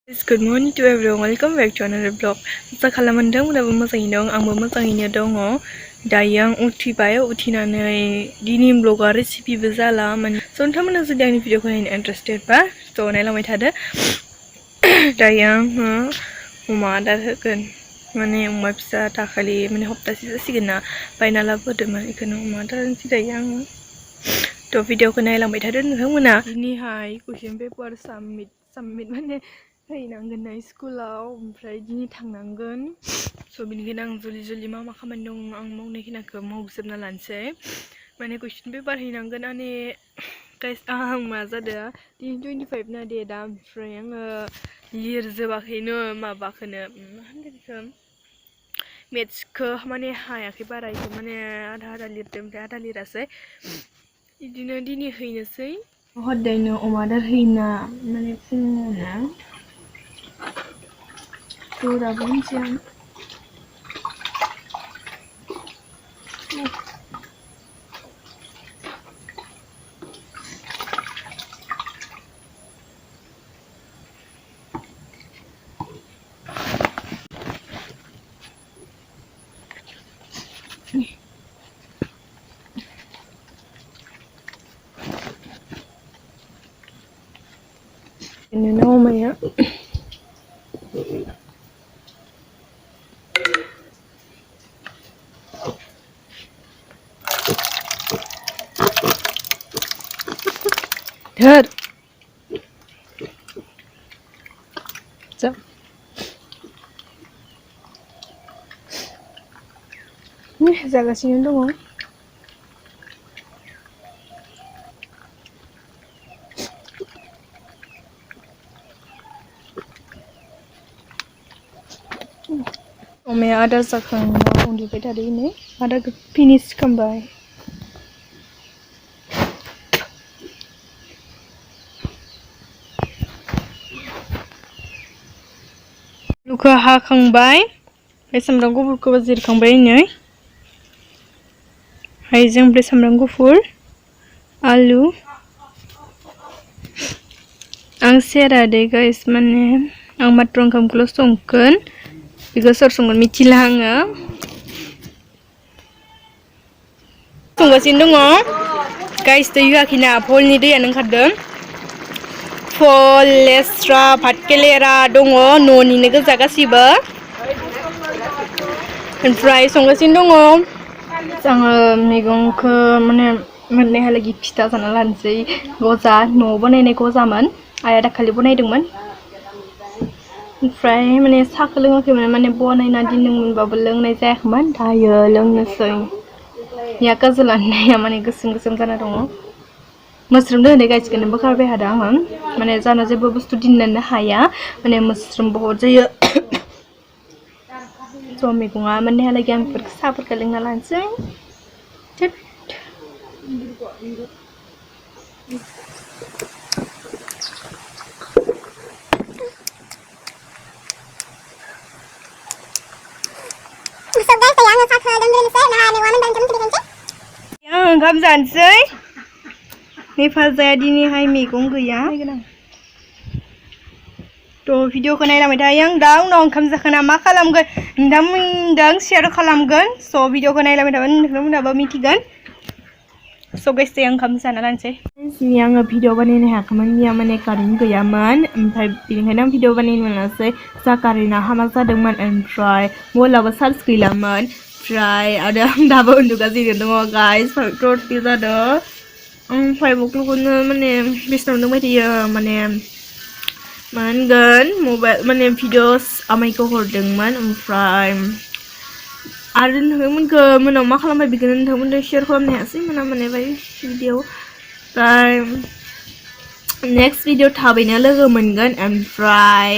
Good morning to everyone. Welcome back to another vlog. Sa kalamandan udah moजाङैनो dong. आंबो मोजाङैनो dङ. दायो आं उथिबाय उथिनानै दिनै vlogआ रेसिपिबो जाला माने नोंथांमोना जुदि आंनि भिडिअखौ नायनो इन्टारेस्टेड बा नायलांबाय थादो दायो आङो अमा आदार होगोन माने अमा फिसा दाखालि माने हप्तासे जासिगोन ना बायना लाबोदोंमोन बेखौनो अमा आदार होनोसै दायो आङो भिडिअखौ नायलांबाय थादो नोंथांमोना दिनैहाय कुइसन पेपार साबमिट माने हैनांगोन ना स्कुलाव ओमफ्राय दिनै थांनांगोन बेनिखायनो आं जल्दि मा खामानि दं आं मावनायखिनिखौ मावजोबना लानोसै माने कुइसन पेपार हैनांगोन आने गाइस आं मा जादों दिनै 25 ना डेटआ ओमफ्राय आङो लिरजोबाखैनो माबाखौनो मा होनगोन बेखौ मेथ्सखौ माने हायाखै बारा इखौ माने आधा लिरदों ओमफ्राय आधा लिरासै बिदिनो दिनै हैनोसै हदायनो अमा आदार हैना माने फुङावनो Pura buncang. Ini namanya. Dad. So. Nih, zagasinin dong. Omnya ada sekarang undi beda ini ada finish kembali. Luka hakangbay, samrang gufur ko bazir kangbay ini. Haijang bre samrang gufur, alu. Ang sera deh guys, mane ang matrong kam kulo songken. Because sorsongan michilanga. Tunggasin dong guys, tuh juga kina pol ni deh yang kadang. Pol lesra patkelera dongo noni nega jaga siba. And fry tunggasin dong sang megong ke mana lagi pista sana lansai goza no bonai goza man ayah dah kali bonai dengman. Fry mana sak leng ke mana bonai nanti neng bawa leng nai saya keman daya leng neseng. Ya kezelan ya mana geseng sana dong. Mushroom deh guys kena bakar behada han. Mana jana je bustu dinner haya mana mushroom bahut je. So megonga mana lagi yang perkasa perkeleng lansai. Cep. So guys, saya nggak sakit dan beri saya, nah, nih waman dan kamu tidak kencing? Yang kamu zansai? Nih fazaya dini hai megong gaya. Tuh video ko naila medayang dang nong kamu zakana makalam gan, dang share kalam gan. So video ko naila medawan kamu naba mitigan. So guys, yang kamu sana lansai. Yang video banin hakaman yang mana karin gaya man, empai pilih henam video banin mana say, sa karina hamasa dengman and try, bola besar skrilaman, try ada daba untuk kasih gitu guys, faktor pizza dah, empai buklu kono mana bisnis untuk dia mana gan mobile mana videos amai ko hordengman empai ada nungguin ke mana makalah mai bikin nungguin share kolam nih sih mana bayi video time next video thabainya logo moनगोन ओमफ्राय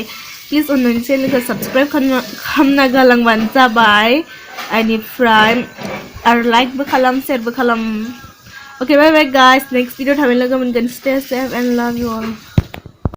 please अन्नानै channelखौ subscribe खालामना गालांबानो जाबाय बेनिफ्राय आरो like बो खालाम share बो खालाम okay bye bye guys next video thabainya logo मोनगोन stay safe and love you all